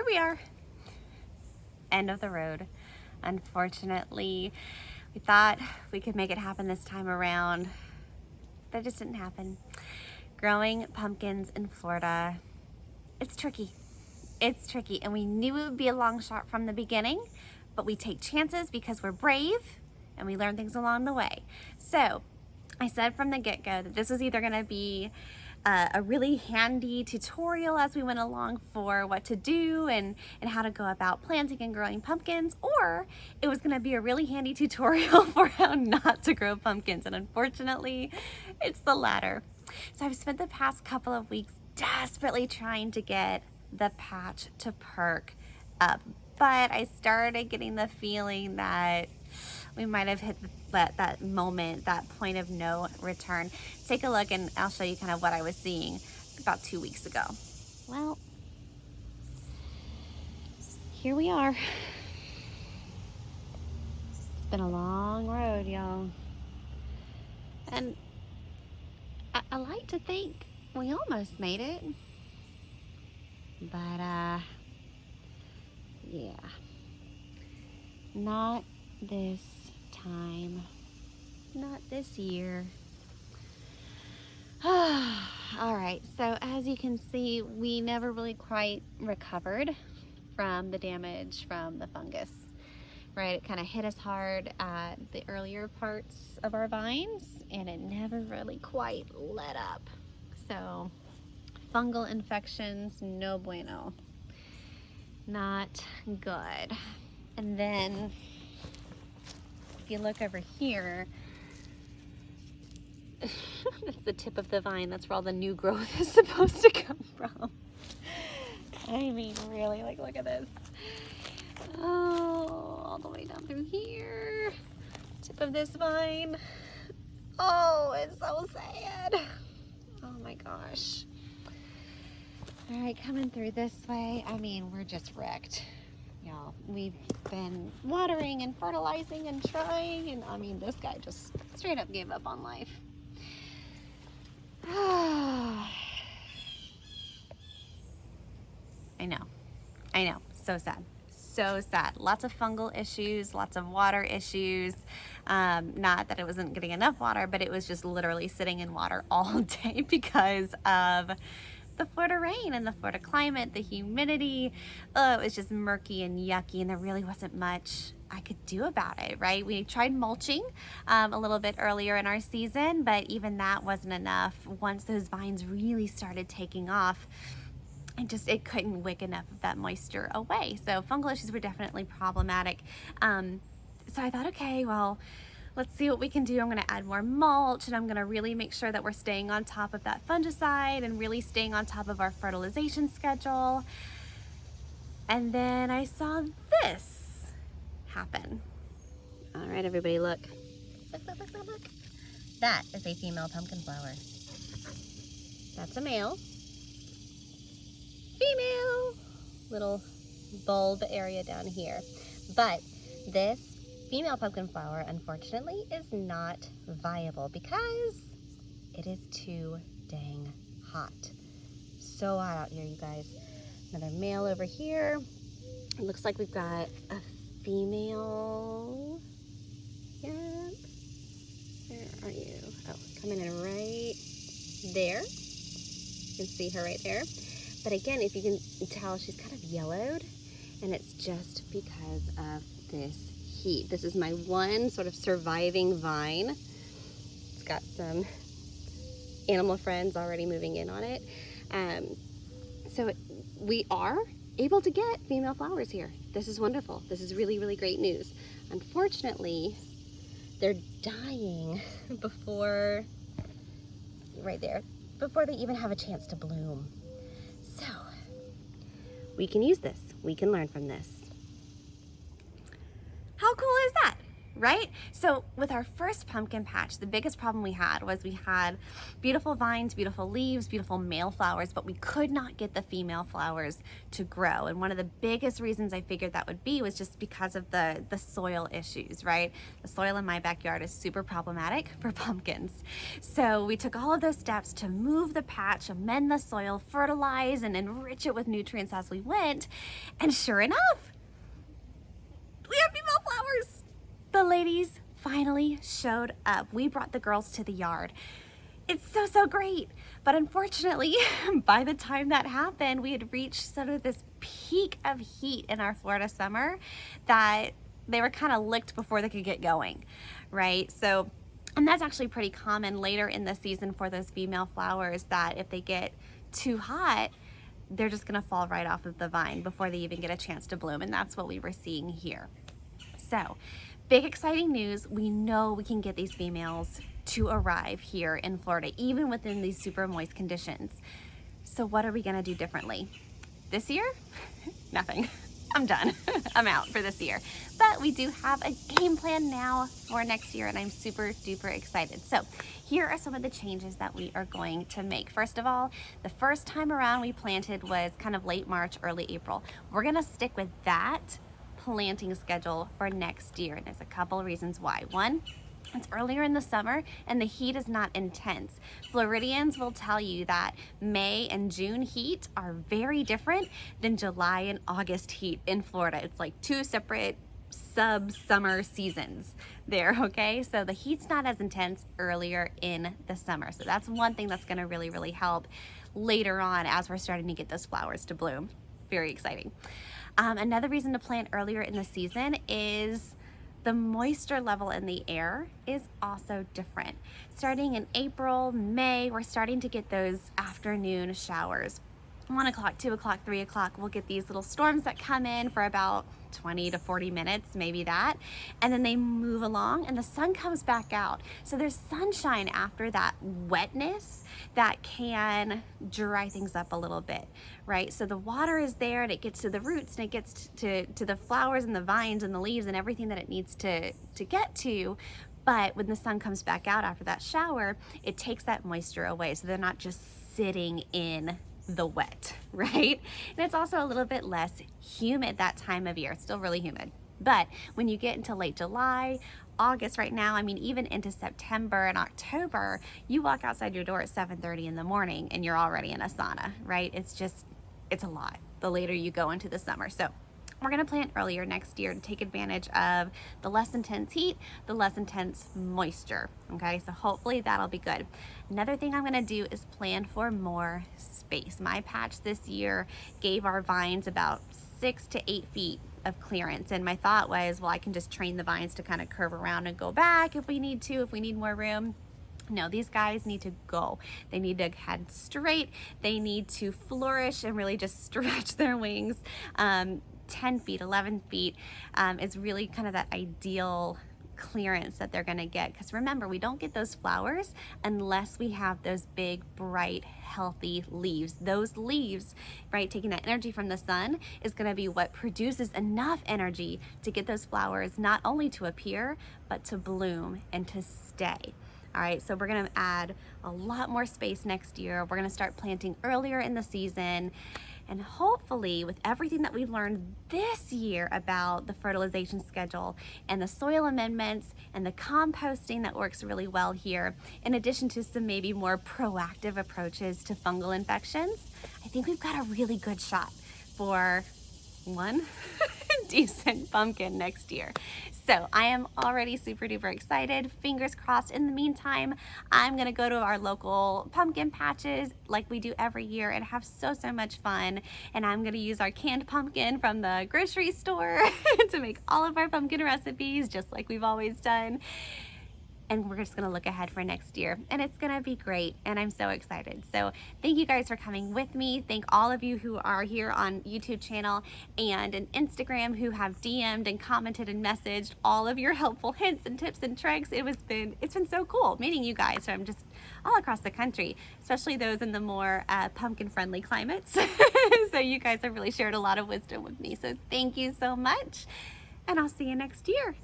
we are. End of the road. Unfortunately, we thought we could make it happen this time around. That just didn't happen. Growing pumpkins in Florida, it's tricky. It's tricky, and we knew it would be a long shot from the beginning, but we take chances because we're brave and we learn things along the way. So I said from the get-go that this was either gonna be a really handy tutorial as we went along for what to do and how to go about planting and growing pumpkins, or it was gonna be a really handy tutorial for how not to grow pumpkins. And unfortunately, it's the latter. So I've spent the past couple of weeks desperately trying to get the patch to perk up, but I started getting the feeling that we might have hit that moment, that point of no return. Take a look and I'll show you kind of what I was seeing about 2 weeks ago. Well, here we are. It's been a long road, y'all. And I like to think we almost made it. But, yeah. Not this time. Not this year. All right, so as you can see, we never really quite recovered from the damage from the fungus, right? It kind of hit us hard at the earlier parts of our vines, and it never really quite let up. So fungal infections, no bueno. Not good. And then if you look over here, that's the tip of the vine. That's where all the new growth is supposed to come from. I mean, really, like, look at this. Oh, all the way down through here. Tip of this vine. Oh, it's so sad. Oh my gosh. All right, coming through this way. I mean, we're just wrecked. Y'all, we've been watering and fertilizing and trying, and I mean, this guy just straight up gave up on life. I know, so sad, so sad. Lots of fungal issues, lots of water issues. Not that it wasn't getting enough water, but it was just literally sitting in water all day because of the Florida rain and the Florida climate, the humidity. It was just murky and yucky, and there really wasn't much I could do about it, right? We tried mulching a little bit earlier in our season, but even that wasn't enough. Once those vines really started taking off, it couldn't wick enough of that moisture away. So fungal issues were definitely problematic. So I thought, okay, well, let's see what we can do. I'm gonna add more mulch, and I'm gonna really make sure that we're staying on top of that fungicide and really staying on top of our fertilization schedule. And then I saw this happen. All right, everybody, look. Look. That is a female pumpkin flower. That's a male. Female. Little bulb area down here. But this female pumpkin flower, unfortunately, is not viable because it is too dang hot. So hot out here, you guys. Another male over here. It looks like we've got a female. Yep. Where are you? Oh, coming in right there. You can see her right there. But again, if you can tell, she's kind of yellowed, and it's just because of this heat. This is my one sort of surviving vine. It's got some animal friends already moving in on it. So we are able to get female flowers here. This is wonderful. This is really, really great news. Unfortunately, they're dying before, right there, before they even have a chance to bloom. So we can use this. We can learn from this. How cool is that? right? So with our first pumpkin patch, the biggest problem we had was we had beautiful vines, beautiful leaves, beautiful male flowers, but we could not get the female flowers to grow. And one of the biggest reasons I figured that would be was just because of the soil issues, right? The soil in my backyard is super problematic for pumpkins. So we took all of those steps to move the patch, amend the soil, fertilize, and enrich it with nutrients as we went. And sure enough, we have female flowers. The ladies finally showed up. We brought the girls to the yard. It's so great. But unfortunately, by the time that happened, we had reached sort of this peak of heat in our Florida summer that they were kind of licked before they could get going, right? So, and that's actually pretty common later in the season for those female flowers, that if they get too hot, they're just gonna fall right off of the vine before they even get a chance to bloom. And that's what we were seeing here. So, big exciting news. We know we can get these females to arrive here in Florida, even within these super moist conditions. So what are we gonna do differently? This year? Nothing. I'm done. I'm out for this year. But we do have a game plan now for next year, and I'm super duper excited. So here are some of the changes that we are going to make. First of all, the first time around we planted was kind of late March, early April. We're gonna stick with that planting schedule for next year, and there's a couple reasons why. One, it's earlier in the summer and the heat is not intense. Floridians will tell you that May and June heat are very different than July and August heat in Florida. It's like two separate sub-summer seasons there, okay? So the heat's not as intense earlier in the summer. So that's one thing that's gonna really help later on as we're starting to get those flowers to bloom. Very exciting. Another reason to plant earlier in the season is the moisture level in the air is also different. Starting in April, May, we're starting to get those afternoon showers. 1 o'clock, 2 o'clock, 3 o'clock, we'll get these little storms that come in for about 20 to 40 minutes, maybe that, and then they move along and the sun comes back out. So there's sunshine after that wetness that can dry things up a little bit, right? So the water is there and it gets to the roots and it gets to the flowers and the vines and the leaves and everything that it needs to get to. But when the sun comes back out after that shower, it takes that moisture away. So they're not just sitting in the wet, right? And it's also a little bit less humid that time of year. It's still really humid. But when you get into late July, August right now, I mean, even into September and October, you walk outside your door at 7:30 in the morning and you're already in a sauna, right? It's a lot the later you go into the summer. So we're gonna plant earlier next year to take advantage of the less intense heat, the less intense moisture, okay? So hopefully that'll be good. Another thing I'm gonna do is plan for more space. My patch this year gave our vines about 6 to 8 feet of clearance, and my thought was, well, I can just train the vines to kind of curve around and go back if we need to, if we need more room. No, these guys need to go. They need to head straight. They need to flourish and really just stretch their wings. 10 feet, 11 feet is really kind of that ideal clearance that they're gonna get. Because remember, we don't get those flowers unless we have those big, bright, healthy leaves. Those leaves, right, taking that energy from the sun is gonna be what produces enough energy to get those flowers not only to appear, but to bloom and to stay. All right, so we're gonna add a lot more space next year. We're gonna start planting earlier in the season. And hopefully with everything that we've learned this year about the fertilization schedule and the soil amendments and the composting that works really well here, in addition to some maybe more proactive approaches to fungal infections, I think we've got a really good shot for one decent pumpkin next year. So I am already super duper excited. Fingers crossed. In the meantime, I'm gonna go to our local pumpkin patches like we do every year and have so much fun. And I'm gonna use our canned pumpkin from the grocery store to make all of our pumpkin recipes, just like we've always done. And we're just gonna look ahead for next year, and it's gonna be great, and I'm so excited. So thank you guys for coming with me. Thank all of you who are here on YouTube channel and on Instagram who have DM'd and commented and messaged all of your helpful hints and tips and tricks. It's been so cool meeting you guys from just all across the country, especially those in the more pumpkin friendly climates. So you guys have really shared a lot of wisdom with me. So thank you so much, and I'll see you next year.